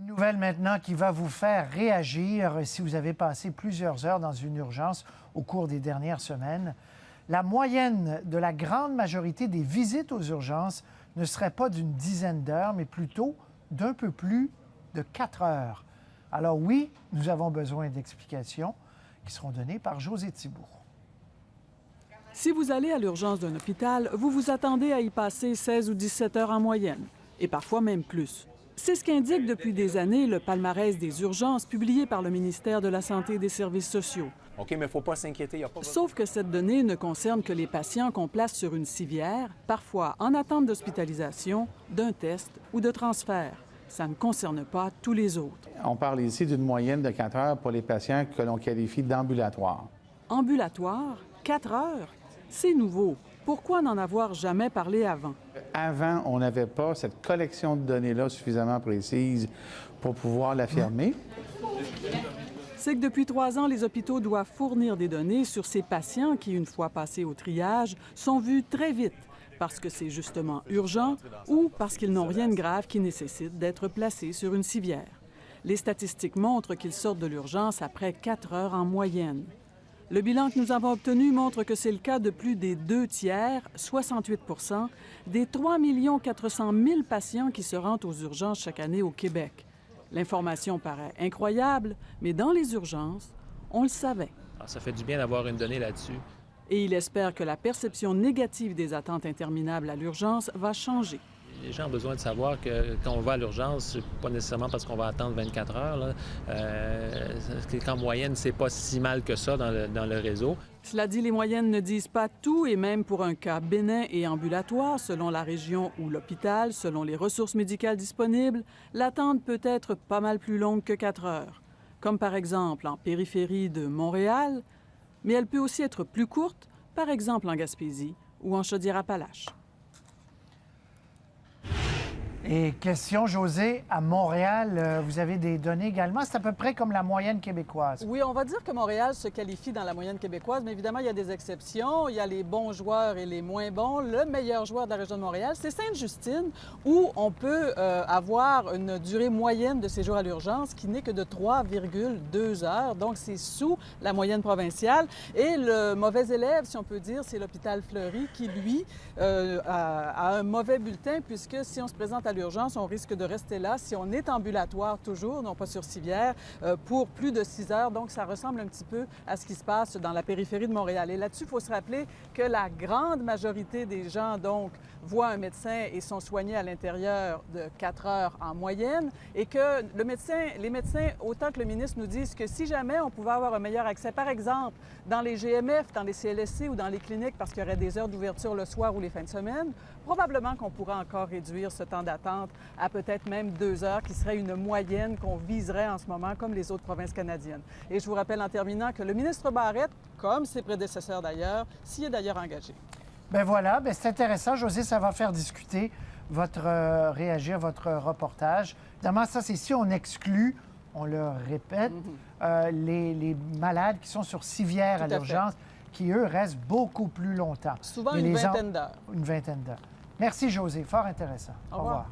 Une nouvelle maintenant qui va vous faire réagir si vous avez passé plusieurs heures dans une urgence au cours des dernières semaines. La moyenne de la grande majorité des visites aux urgences ne serait pas d'une dizaine d'heures, mais plutôt d'un peu plus de 4 heures. Alors oui, nous avons besoin d'explications qui seront données par José Thibault. Si vous allez à l'urgence d'un hôpital, vous vous attendez à y passer 16 ou 17 heures en moyenne, et parfois même plus. C'est ce qu'indique depuis des années le palmarès des urgences publié par le ministère de la Santé et des Services sociaux. OK, mais il ne faut pas s'inquiéter. Sauf que cette donnée ne concerne que les patients qu'on place sur une civière, parfois en attente d'hospitalisation, d'un test ou de transfert. Ça ne concerne pas tous les autres. On parle ici d'une moyenne de 4 heures pour les patients que l'on qualifie d'ambulatoires. Ambulatoire, 4 heures? C'est nouveau. Pourquoi n'en avoir jamais parlé avant? Avant, on n'avait pas cette collection de données-là suffisamment précise pour pouvoir l'affirmer. C'est que depuis 3 ans, les hôpitaux doivent fournir des données sur ces patients qui, une fois passés au triage, sont vus très vite parce que c'est justement urgent ou parce qu'ils n'ont rien de grave qui nécessite d'être placés sur une civière. Les statistiques montrent qu'ils sortent de l'urgence après 4 heures en moyenne. Le bilan que nous avons obtenu montre que c'est le cas de plus des 2/3, 68 des 3 400 000 patients qui se rendent aux urgences chaque année au Québec. L'information paraît incroyable, mais dans les urgences, on le savait. Alors, ça fait du bien d'avoir une donnée là-dessus. Et il espère que la perception négative des attentes interminables à l'urgence va changer. Les gens ont besoin de savoir que quand on va à l'urgence, c'est pas nécessairement parce qu'on va attendre 24 heures. Là. Qu'en moyenne, c'est pas si mal que ça dans le réseau. Cela dit, les moyennes ne disent pas tout, et même pour un cas bénin et ambulatoire, selon la région ou l'hôpital, selon les ressources médicales disponibles, l'attente peut être pas mal plus longue que 4 heures. Comme par exemple en périphérie de Montréal, mais elle peut aussi être plus courte, par exemple en Gaspésie ou en Chaudière-Appalaches. Et question, José, à Montréal, vous avez des données également. C'est à peu près comme la moyenne québécoise. Oui, on va dire que Montréal se qualifie dans la moyenne québécoise, mais évidemment, il y a des exceptions. Il y a les bons joueurs et les moins bons. Le meilleur joueur de la région de Montréal, c'est Sainte-Justine, où on peut avoir une durée moyenne de séjour à l'urgence qui n'est que de 3,2 heures. Donc, c'est sous la moyenne provinciale. Et le mauvais élève, si on peut dire, c'est l'hôpital Fleury qui, lui, a un mauvais bulletin, puisque si on se présente à l'urgence, on risque de rester là si on est ambulatoire toujours, non pas sur civière, pour plus de 6 heures. Donc, ça ressemble un petit peu à ce qui se passe dans la périphérie de Montréal. Et là-dessus, il faut se rappeler que la grande majorité des gens, donc, voient un médecin et sont soignés à l'intérieur de 4 heures en moyenne, et que les médecins, autant que le ministre nous disent que si jamais on pouvait avoir un meilleur accès, par exemple, dans les GMF, dans les CLSC ou dans les cliniques, parce qu'il y aurait des heures d'ouverture le soir ou les fins de semaine, probablement qu'on pourrait encore réduire ce temps d'attente à peut-être même 2 heures, qui serait une moyenne qu'on viserait en ce moment, comme les autres provinces canadiennes. Et je vous rappelle en terminant que le ministre Barrette, comme ses prédécesseurs d'ailleurs, s'y est d'ailleurs engagé. Ben voilà, ben c'est intéressant, José, ça va faire discuter réagir votre reportage. Évidemment, ça, c'est si on exclut, on le répète, les malades qui sont sur civière à l'urgence, qui, eux, restent beaucoup plus longtemps. Souvent une vingtaine d'heures. Une vingtaine d'heures. Merci, José. Fort intéressant. Au revoir.